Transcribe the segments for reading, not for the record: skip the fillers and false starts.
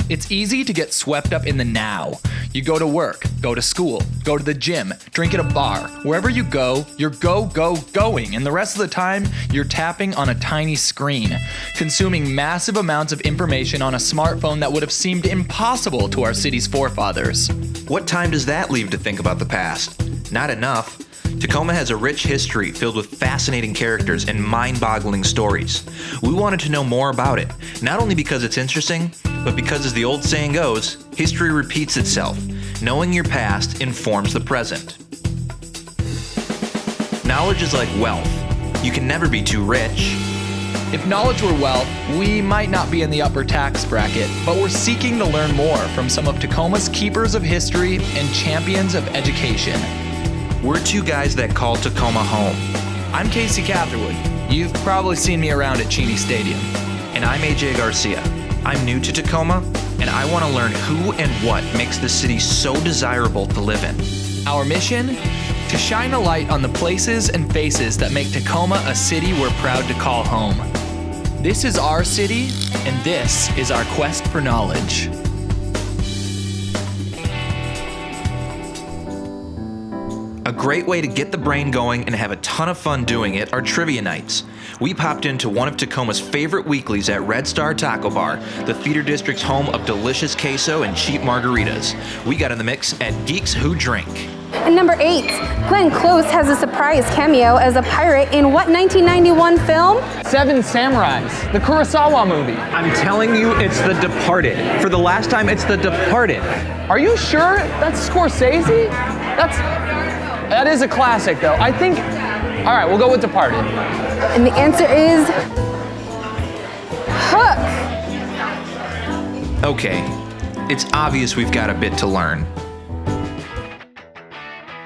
It's easy to get swept up in the now. You go to work, go to school, go to the gym, drink at a bar. Wherever you go, you're going, and the rest of the time, you're tapping on a tiny screen, consuming massive amounts of information on a smartphone that would have seemed impossible to our city's forefathers. What time does that leave to think about the past? Not enough. Tacoma has a rich history filled with fascinating characters and mind-boggling stories. We wanted to know more about it, not only because it's interesting, but because, as the old saying goes, history repeats itself. Knowing your past informs the present. Knowledge is like wealth. You can never be too rich. If knowledge were wealth, we might not be in the upper tax bracket, but we're seeking to learn more from some of Tacoma's keepers of history and champions of education. We're two guys that call Tacoma home. I'm Casey Catherwood. You've probably seen me around at Cheney Stadium. And I'm AJ Garcia. I'm new to Tacoma, and I want to learn who and what makes the city so desirable to live in. Our mission? To shine a light on the places and faces that make Tacoma a city we're proud to call home. This is our city, and this is our quest for knowledge. A great way to get the brain going and have a ton of fun doing it are trivia nights. We popped into one of Tacoma's favorite weeklies at Red Star Taco Bar, the Theater District's home of delicious queso and cheap margaritas. We got in the mix at Geeks Who Drink. And number 8, Glenn Close has a surprise cameo as a pirate in what 1991 film? Seven Samurais, the Kurosawa movie. I'm telling you, it's The Departed. For the last time, it's The Departed. Are you sure that's Scorsese? That is a classic, though. I think, all right, we'll go with Departed. And the answer is Hook. Okay, it's obvious we've got a bit to learn.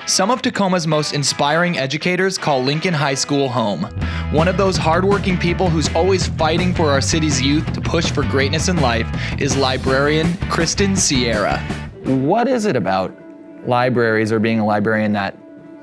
Some of Tacoma's most inspiring educators call Lincoln High School home. One of those hardworking people who's always fighting for our city's youth to push for greatness in life is librarian Kristen Sierra. What is it about libraries or being a librarian that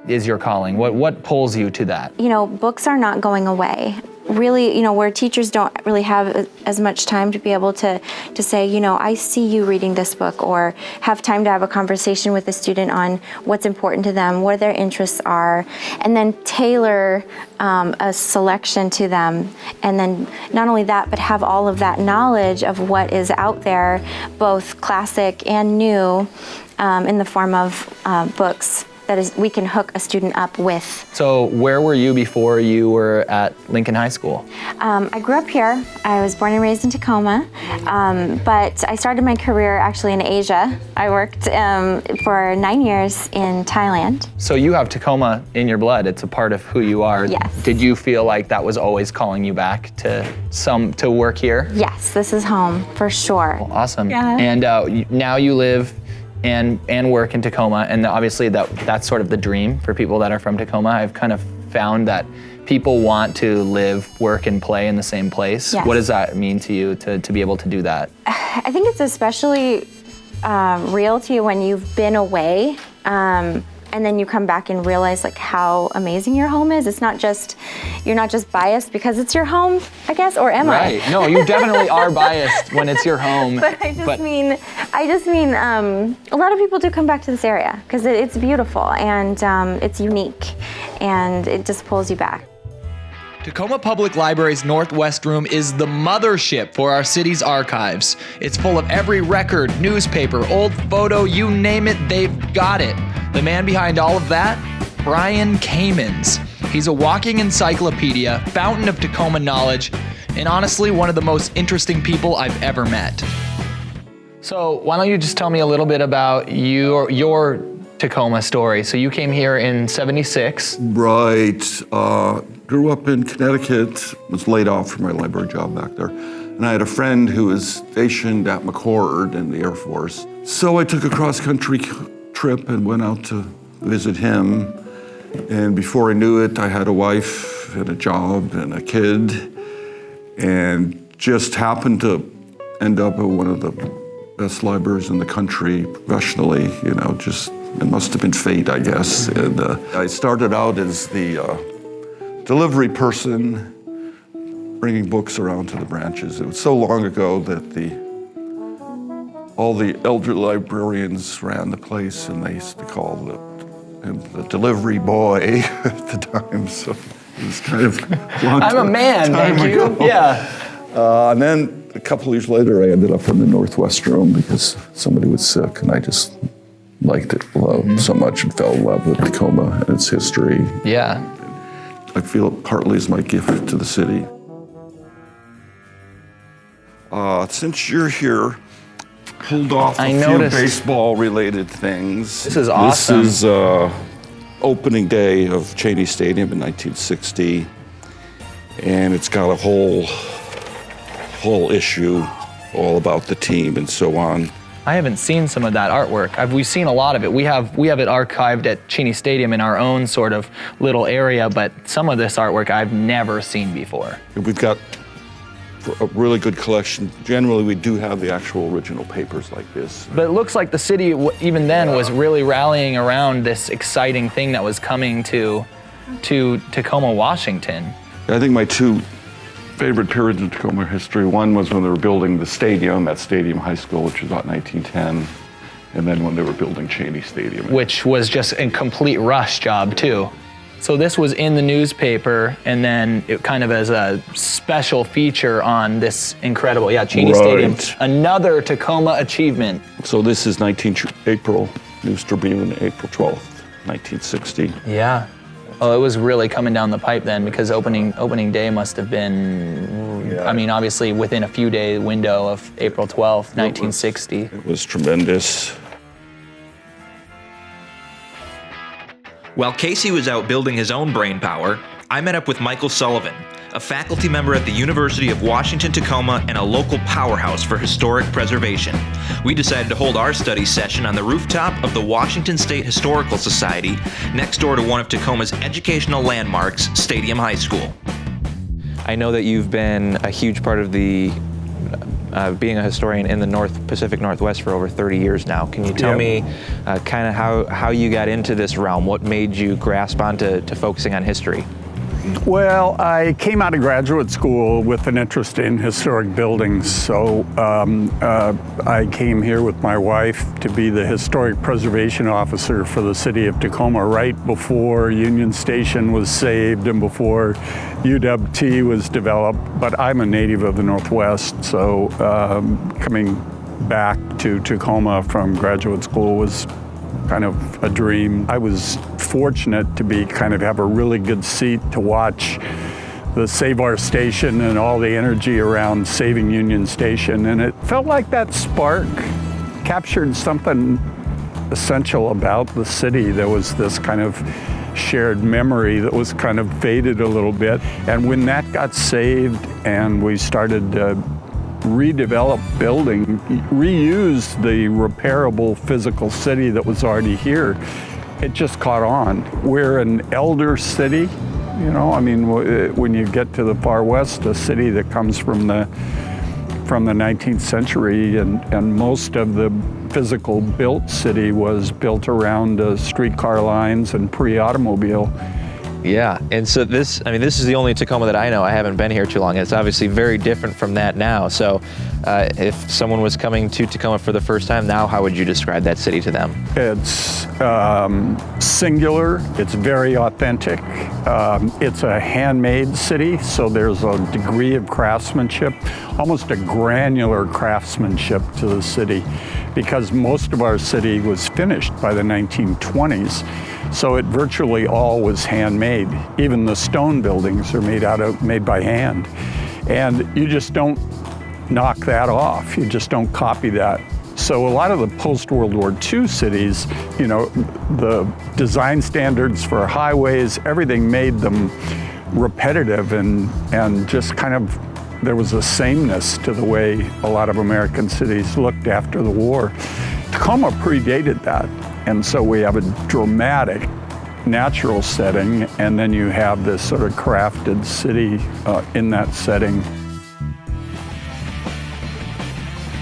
is your calling? What pulls you to that? You know, books are not going away. Really, you know, where teachers don't really have as much time to be able to say, you know, I see you reading this book, or have time to have a conversation with a student on what's important to them, what their interests are, and then tailor a selection to them. And then not only that, but have all of that knowledge of what is out there, both classic and new, in the form of books that is we can hook a student up with. So where were you before you were at Lincoln High School? I grew up here. I was born and raised in Tacoma, but I started my career actually in Asia. I worked for 9 years in Thailand. So you have Tacoma in your blood. It's a part of who you are. Yes. Did you feel like that was always calling you back to work here? Yes, this is home for sure. Well, awesome. Yeah. And now you live and work in Tacoma, and obviously that's sort of the dream for people that are from Tacoma. I've kind of found that people want to live, work, and play in the same place. Yes. What does that mean to you to be able to do that? I think it's especially real to you when you've been away, and then you come back and realize like how amazing your home is. It's not just, you're not just biased because it's your home, I guess, or am I? Right, no, you definitely are biased when it's your home. But I just mean, a lot of people do come back to this area because it's beautiful and it's unique, and it just pulls you back. Tacoma Public Library's Northwest Room is the mothership for our city's archives. It's full of every record, newspaper, old photo, you name it, they've got it. The man behind all of that? Brian Kamens. He's a walking encyclopedia, fountain of Tacoma knowledge, and honestly, one of the most interesting people I've ever met. So why don't you just tell me a little bit about your Tacoma story. So you came here in '76. Right. Grew up in Connecticut, was laid off from my library job back there. And I had a friend who was stationed at McChord in the Air Force. So I took a cross-country trip and went out to visit him. And before I knew it, I had a wife and a job and a kid, and just happened to end up at one of the best libraries in the country professionally, you know, just, it must have been fate, I guess. And I started out as the delivery person, bringing books around to the branches. It was so long ago that the all the elder librarians ran the place, and they used to call him the delivery boy at the time. So it was kind of I'm a man, thank you. Ago. Yeah. And then a couple years later, I ended up in the Northwest room because somebody was sick, and I just liked it so much and fell in love with Tacoma and its history. Yeah. I feel it partly as my gift to the city. Since you're here, pulled off a few baseball-related things. This is awesome. This is opening day of Cheney Stadium in 1960, and it's got a whole issue all about the team and so on. I haven't seen some of that artwork. We've seen a lot of it. We have it archived at Cheney Stadium in our own sort of little area, but some of this artwork I've never seen before. We've got a really good collection. Generally, we do have the actual original papers like this. But it looks like the city, even then, was really rallying around this exciting thing that was coming to Tacoma, Washington. I think my two favorite periods in Tacoma history, one was when they were building the stadium at Stadium High School, which was about 1910, and then when they were building Cheney Stadium. Which was just a complete rush job, too. So this was in the newspaper, and then it kind of as a special feature on this incredible, Cheney Stadium. Another Tacoma achievement. So this is April, News Tribune, April 12th, 1960. Yeah. Oh, it was really coming down the pipe then, because opening day must have been, I mean, obviously within a few day window of April 12th, 1960. It was tremendous. While Casey was out building his own brain power, I met up with Michael Sullivan, a faculty member at the University of Washington-Tacoma and a local powerhouse for historic preservation. We decided to hold our study session on the rooftop of the Washington State Historical Society, next door to one of Tacoma's educational landmarks, Stadium High School. I know that you've been a huge part of the being a historian in the Pacific Northwest for over 30 years now. Can you tell me kind of how you got into this realm? What made you grasp onto focusing on history? Well, I came out of graduate school with an interest in historic buildings, so I came here with my wife to be the historic preservation officer for the city of Tacoma right before Union Station was saved and before UW-T was developed. But I'm a native of the Northwest, so coming back to Tacoma from graduate school was kind of a dream. I was fortunate to have a really good seat to watch the Save Our Station and all the energy around saving Union Station, and it felt like that spark captured something essential about the city. There was this kind of shared memory that was kind of faded a little bit, and when that got saved and we started to redevelop building, reuse the repairable physical city that was already here, it just caught on. We're an elder city, when you get to the far west, a city that comes from the 19th century, and most of the physical built city was built around streetcar lines and pre-automobile. Yeah, and so this is the only Tacoma that I know. I haven't been here too long. It's obviously very different from that now. So if someone was coming to Tacoma for the first time now, how would you describe that city to them? It's singular, it's very authentic. It's a handmade city, so there's a degree of craftsmanship, almost a granular craftsmanship to the city, because most of our city was finished by the 1920s. So it virtually all was handmade. Even the stone buildings are made by hand. And you just don't knock that off. You just don't copy that. So a lot of the post-World War II cities, the design standards for highways, everything made them repetitive and just kind of, there was a sameness to the way a lot of American cities looked after the war. Tacoma predated that. And so we have a dramatic natural setting, and then you have this sort of crafted city in that setting.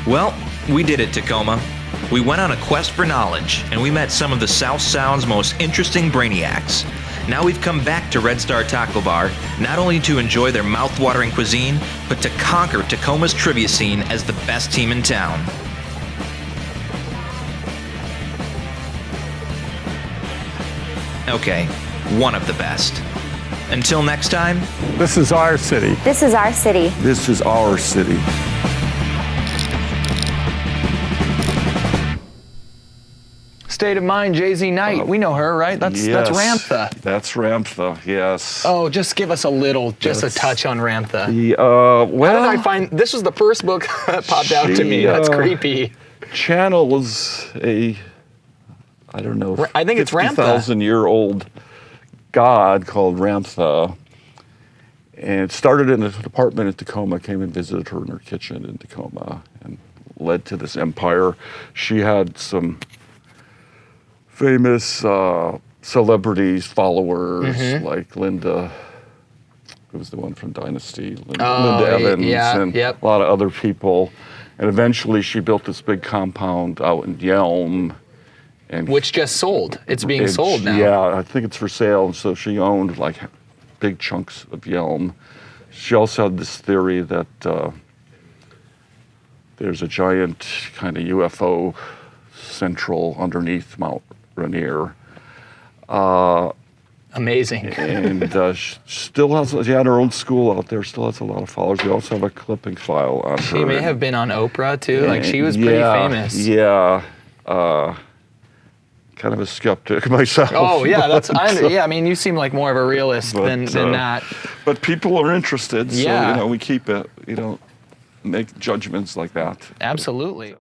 Well, we did it, Tacoma. We went on a quest for knowledge, and we met some of the South Sound's most interesting brainiacs. Now we've come back to Red Star Taco Bar, not only to enjoy their mouth-watering cuisine, but to conquer Tacoma's trivia scene as the best team in town. Okay, one of the best. Until next time, This is our city. This is our city. This is our city. State of Mind, Jay-Z Knight. We know her, right? That's Ramtha. That's Ramtha, yes. Oh, just give us a little, just a touch on Ramtha. Well, How did I find, this was the first book that popped out to me. That's creepy. channels I don't know, I think it's Ramtha. 50,000-year-old god called Ramtha. And it started in a apartment in Tacoma, came and visited her in her kitchen in Tacoma, and led to this empire. She had some famous celebrities, followers, like Linda, who was the one from Dynasty, Linda Evans, and a lot of other people. And eventually she built this big compound out in Yelm. And Which just sold. It's being sold now. Yeah, I think it's for sale. So she owned like big chunks of Yelm. She also had this theory that there's a giant kind of UFO central underneath Mount Rainier. Amazing. And she had her own school out there, still has a lot of followers. We also have a clipping file on her. She may have been on Oprah too. Like she was pretty famous. Yeah. Kind of a skeptic myself. Oh yeah, I mean, you seem like more of a realist than that. But people are interested, so Yeah. we keep it. You don't make judgments like that. Absolutely.